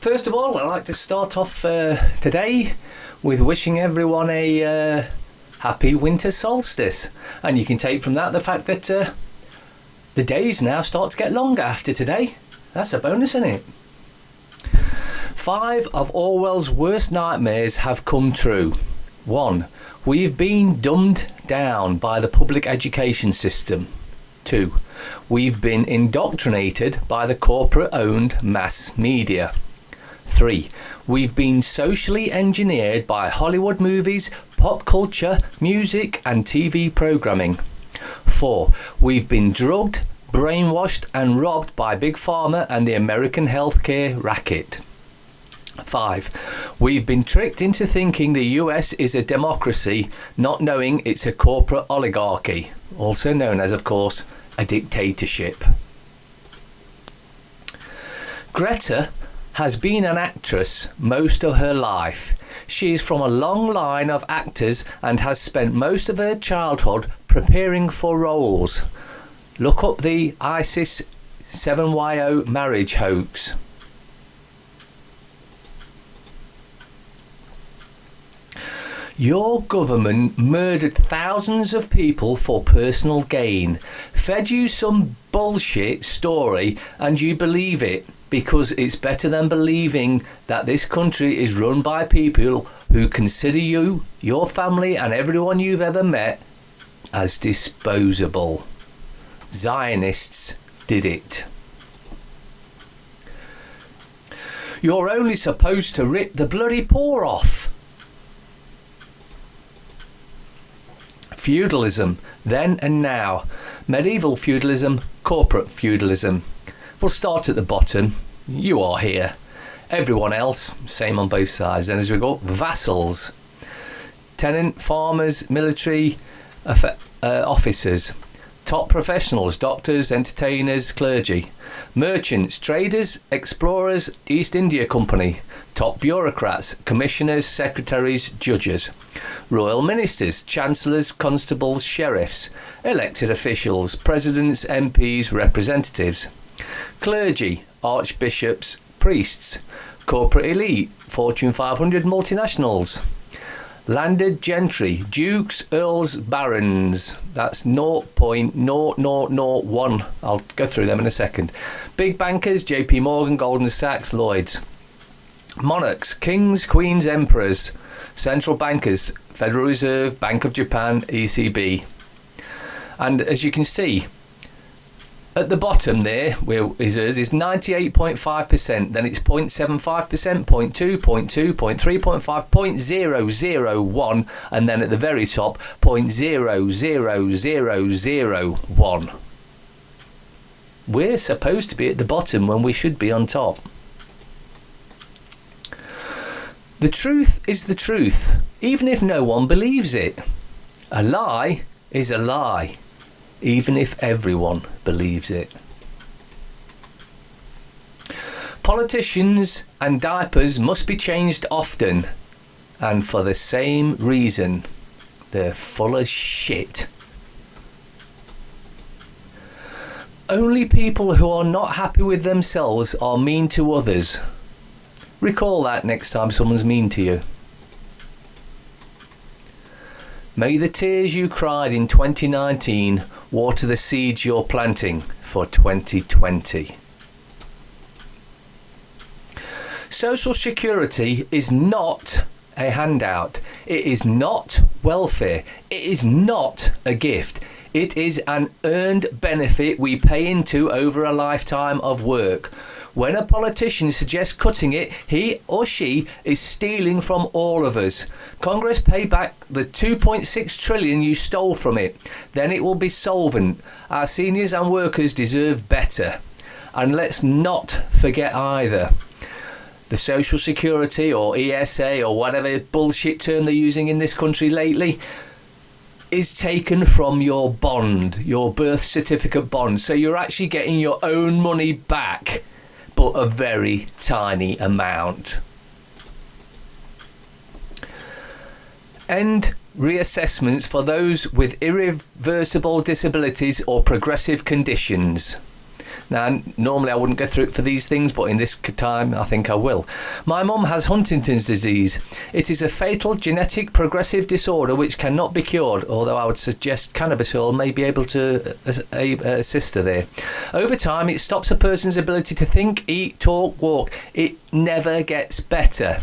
First of all, I'd like to start off today with wishing everyone a happy winter solstice. And you can take from that the fact that the days now start to get longer after today. That's a bonus, isn't it? 5 of Orwell's worst nightmares have come true. 1. We've been dumbed down by the public education system. 2. We've been indoctrinated by the corporate-owned mass media. 3. We've been socially engineered by Hollywood movies, pop culture, music and TV programming. 4. We've been drugged, brainwashed and robbed by Big Pharma and the American healthcare racket. 5. We've been tricked into thinking the US is a democracy, not knowing it's a corporate oligarchy, also known as, of course, a dictatorship. Greta has been an actress most of her life. She is from a long line of actors and has spent most of her childhood preparing for roles. Look up the ISIS 7YO marriage hoax. Your government murdered thousands of people for personal gain, fed you some bullshit story and you believe it because it's better than believing that this country is run by people who consider you, your family and everyone you've ever met as disposable. Zionists did it. You're only supposed to rip the bloody paw off. Feudalism, then and now. Medieval feudalism, corporate feudalism. We'll start at the bottom. You are here. Everyone else, same on both sides. Then as we go, vassals. Tenant, farmers, military, officers. Top professionals, doctors, entertainers, clergy. Merchants, traders, explorers, East India Company. Top bureaucrats, commissioners, secretaries, judges. Royal ministers, chancellors, constables, sheriffs. Elected officials, presidents, MPs, representatives. Clergy, archbishops, priests. Corporate elite, Fortune 500 multinationals. Landed gentry, dukes, earls, barons. That's 0.0001. I'll go through them in a second. Big bankers, JP Morgan, Goldman Sachs, Lloyds. Monarchs, kings, queens, emperors. Central bankers, Federal Reserve, Bank of Japan, ECB. And as you can see, at the bottom there, where is 98.5%, then it's 0.75%, 0.2, 0.2, 0.3, 0.5, 0.001, and then at the very top, 0.00001. We're supposed to be at the bottom when we should be on top. The truth is the truth, even if no one believes it. A lie is a lie, even if everyone believes it. Politicians and diapers must be changed often, and for the same reason. They're full of shit. Only people who are not happy with themselves are mean to others. Recall that next time someone's mean to you. May the tears you cried in 2019 water the seeds you're planting for 2020. Social security is not a handout. It is not welfare. It is not a gift. It is an earned benefit we pay into over a lifetime of work. When a politician suggests cutting it, he or she is stealing from all of us. Congress pay back the 2.6 trillion you stole from it. Then it will be solvent. Our seniors and workers deserve better. And let's not forget either, the Social Security or ESA or whatever bullshit term they're using in this country lately is taken from your bond, your birth certificate bond. So you're actually getting your own money back, but a very tiny amount. End reassessments for those with irreversible disabilities or progressive conditions. Now, normally I wouldn't go through it for these things, but in this time, I think I will. My mum has Huntington's disease. It is a fatal genetic progressive disorder which cannot be cured, although I would suggest cannabis oil may be able to assist her there. Over time, it stops a person's ability to think, eat, talk, walk. It never gets better.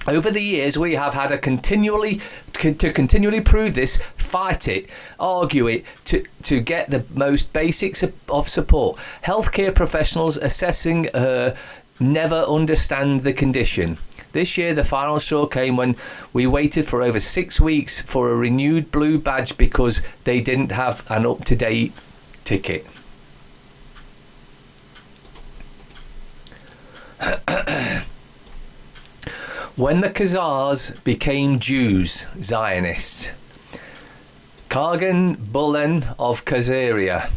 Over the years, we have had to continually prove this, fight it, argue it, to get the most basics of support. Healthcare professionals assessing her never understand the condition. This year, the final straw came when we waited for over 6 weeks for a renewed blue badge because they didn't have an up-to-date ticket. When the Khazars became Jews, Zionists. Kagan Bulan of Khazaria.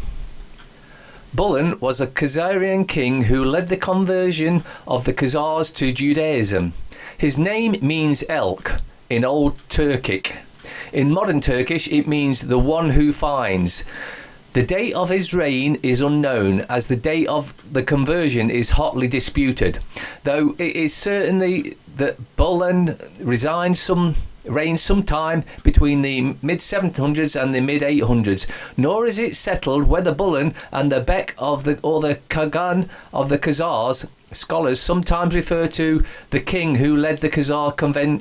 Bulan was a Khazarian king who led the conversion of the Khazars to Judaism. His name means elk in Old Turkic. In modern Turkish, it means the one who finds. The date of his reign is unknown, as the date of the conversion is hotly disputed, though it is certainly that Bulan reigned sometime between the mid-700s and the mid-800s, nor is it settled whether Bulan and the Bek or the Kagan of the Khazars. Scholars sometimes refer to the king who led the Khazar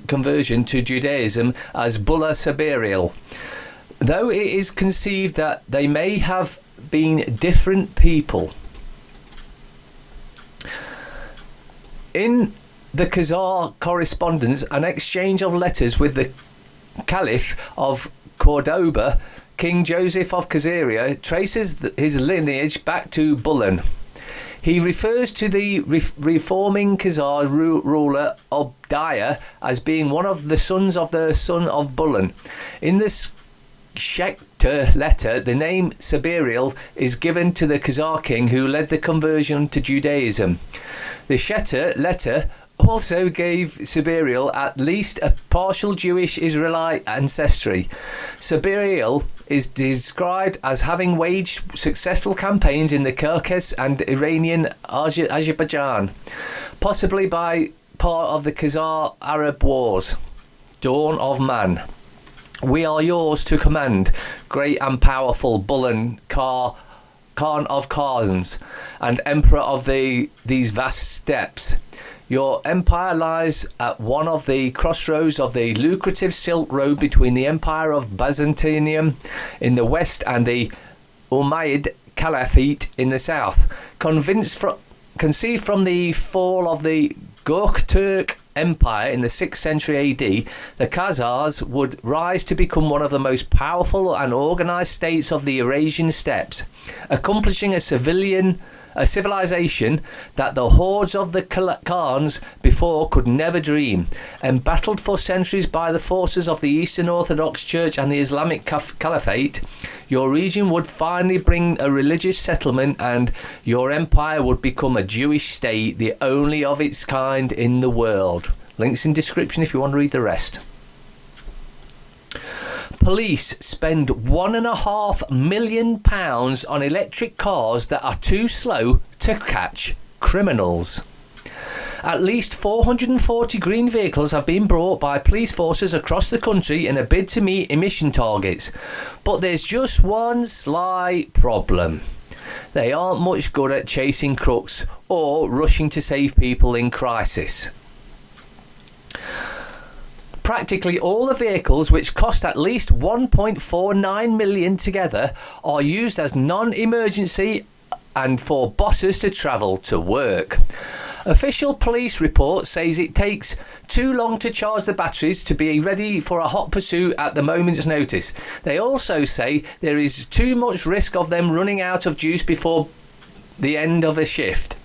conversion to Judaism as Bulla Sabiriel, though it is conceived that they may have been different people. In the Khazar correspondence, an exchange of letters with the Caliph of Cordoba, King Joseph of Khazaria, traces his lineage back to Bulan. He refers to the reforming Khazar ruler Obadiah as being one of the sons of the son of Bulan. In this Schechter letter, the name Sabiriel is given to the Khazar king who led the conversion to Judaism. The Schechter letter also gave Sabiriel at least a partial Jewish Israelite ancestry. Sabiriel is described as having waged successful campaigns in the Caucasus and Iranian Azerbaijan, possibly by part of the Khazar Arab Wars. Dawn of Man. We are yours to command, great and powerful Bulan Khan of Khazars, and emperor of these vast steppes. Your empire lies at one of the crossroads of the lucrative Silk Road between the empire of Byzantium in the west and the Umayyad Caliphate in the south. Conceived from the fall of the Göktürk Empire in the 6th century AD, the Khazars would rise to become one of the most powerful and organised states of the Eurasian steppes, accomplishing a civilization that the hordes of the Khans before could never dream. Embattled for centuries by the forces of the Eastern Orthodox Church and the Islamic Caliphate, your region would finally bring a religious settlement and your empire would become a Jewish state, the only of its kind in the world. Links in description if you want to read the rest. Police spend £1.5 million on electric cars that are too slow to catch criminals. At least 440 green vehicles have been brought by police forces across the country in a bid to meet emission targets. But there's just one slight problem. They aren't much good at chasing crooks or rushing to save people in crisis. Practically all the vehicles, which cost at least 1.49 million together, are used as non-emergency and for bosses to travel to work. Official police report says it takes too long to charge the batteries to be ready for a hot pursuit at the moment's notice. They also say there is too much risk of them running out of juice before the end of a shift.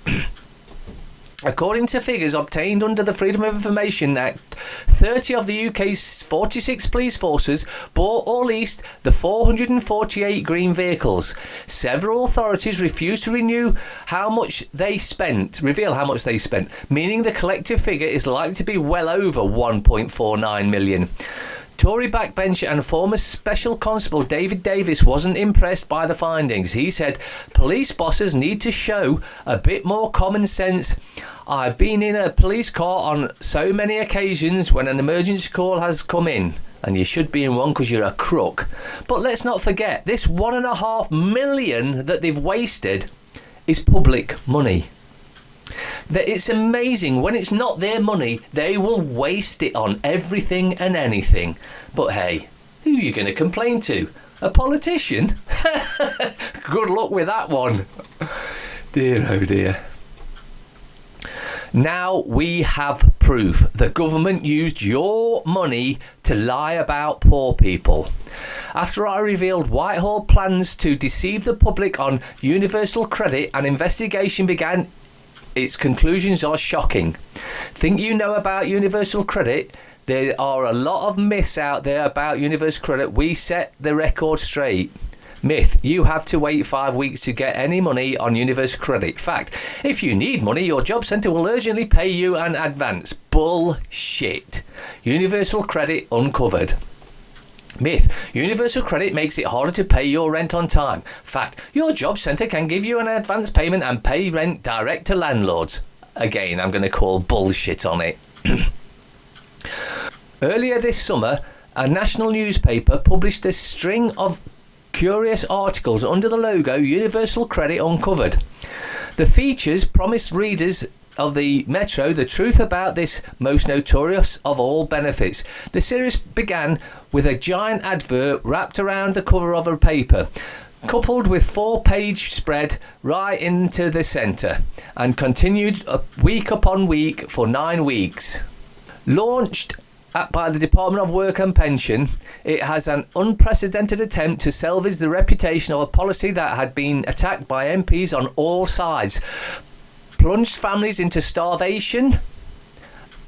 According to figures obtained under the Freedom of Information Act, 30 of the UK's 46 police forces bought or leased the 448 green vehicles. Several authorities refused to reveal how much they spent, meaning the collective figure is likely to be well over 1.49 million. Tory backbencher and former Special Constable David Davis wasn't impressed by the findings. He said police bosses need to show a bit more common sense. I've been in a police car on so many occasions when an emergency call has come in, and you should be in one because you're a crook. But let's not forget, this $1.5 million that they've wasted is public money. That it's amazing, when it's not their money, they will waste it on everything and anything. But hey, who are you going to complain to? A politician? Good luck with that one. Dear oh dear. Now we have proof. The government used your money to lie about poor people. After I revealed Whitehall plans to deceive the public on universal credit, an investigation began. Its conclusions are shocking. Think you know about universal credit? There are a lot of myths out there about universal credit. We set the record straight. Myth: you have to wait 5 weeks to get any money on universal credit. Fact: if you need money, your job centre will urgently pay you an advance. Bullshit. Universal credit uncovered. Myth: universal credit makes it harder to pay your rent on time. Fact: your job centre can give you an advance payment and pay rent direct to landlords. Again, I'm going to call bullshit on it. Earlier this summer, a national newspaper published a string of curious articles under the logo Universal Credit Uncovered. The features promised readers of the Metro the truth about this most notorious of all benefits. The series began with a giant advert wrapped around the cover of a paper, coupled with 4-page spread right into the centre, and continued week upon week for 9 weeks. Launched by the Department of Work and Pension, it has an unprecedented attempt to salvage the reputation of a policy that had been attacked by MPs on all sides, plunged families into starvation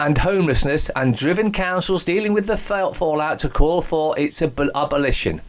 and homelessness, and driven councils dealing with the fallout to call for its abolition.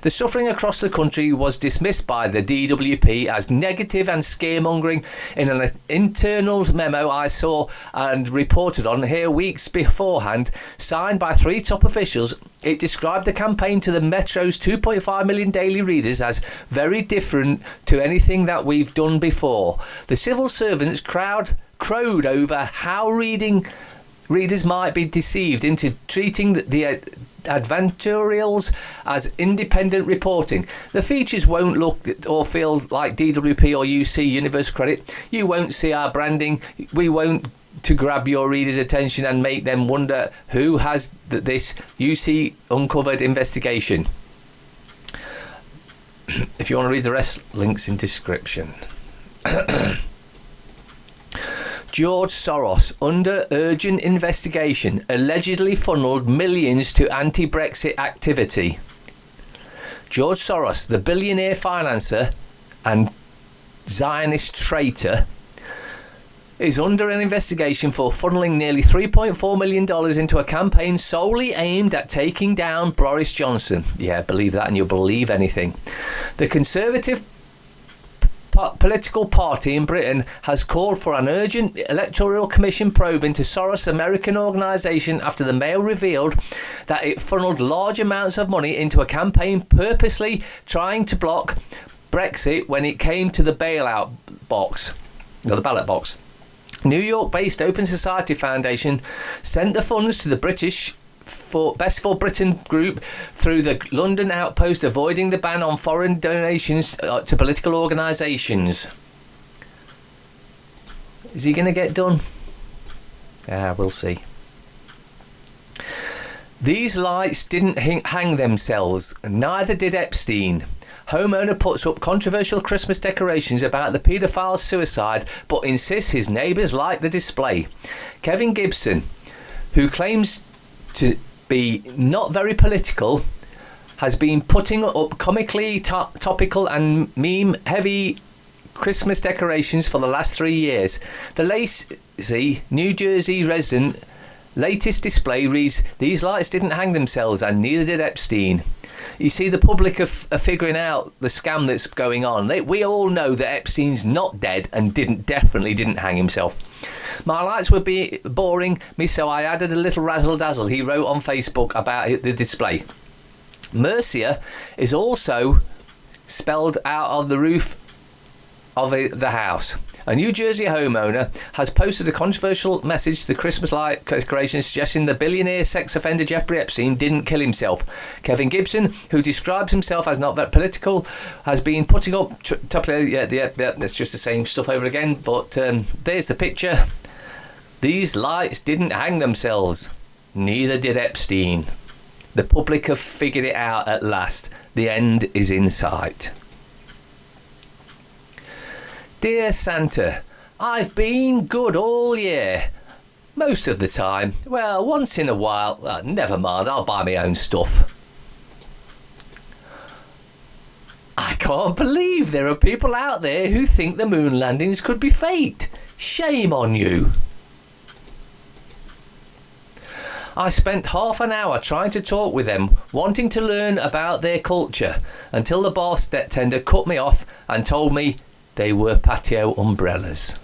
The suffering across the country was dismissed by the DWP as negative and scaremongering. In an internal memo I saw and reported on here weeks beforehand, signed by 3 top officials, it described the campaign to the Metro's 2.5 million daily readers as very different to anything that we've done before. The civil servants crowed over how readers might be deceived into treating the advertorials as independent reporting. The features won't look or feel like DWP or UC Universal Credit. You won't see our branding. We won't to grab your readers' attention and make them wonder who has this UC uncovered investigation. If you want to read the rest, links in description. George Soros, under urgent investigation, allegedly funneled millions to anti-Brexit activity. George Soros, the billionaire financier and Zionist traitor, is under an investigation for funneling nearly $3.4 million into a campaign solely aimed at taking down Boris Johnson. Yeah, believe that and you'll believe anything. The Conservative political party in Britain has called for an urgent electoral commission probe into Soros' American organisation after the Mail revealed that it funneled large amounts of money into a campaign purposely trying to block Brexit when it came to the bailout box, the ballot box. New York-based Open Society Foundation sent the funds to the British Best for Britain group through the London outpost, avoiding the ban on foreign donations to political organisations. Is he going to get done? We'll see. These lights didn't hang themselves, neither did Epstein. Homeowner puts up controversial Christmas decorations about the paedophile's suicide, but insists his neighbours like the display. Kevin Gibson, who claims to be not very political, has been putting up comically topical and meme-heavy Christmas decorations for the last 3 years. The lazy New Jersey resident latest display reads, "These lights didn't hang themselves and neither did Epstein." You see, the public are figuring out the scam that's going on. We all know that Epstein's not dead and definitely didn't hang himself. My lights would be boring me, so I added a little razzle-dazzle, he wrote on Facebook about the display. Mercia is also spelled out of the roof of the house. A New Jersey homeowner has posted a controversial message to the Christmas light decoration suggesting the billionaire sex offender Jeffrey Epstein didn't kill himself. Kevin Gibson, who describes himself as not that political, has been putting up... that's just the same stuff over again, but there's the picture. These lights didn't hang themselves. Neither did Epstein. The public have figured it out at last. The end is in sight. Dear Santa, I've been good all year. Most of the time. Well, once in a while. Never mind, I'll buy my own stuff. I can't believe there are people out there who think the moon landings could be faked. Shame on you. I spent half an hour trying to talk with them, wanting to learn about their culture, until the bartender cut me off and told me they were patio umbrellas.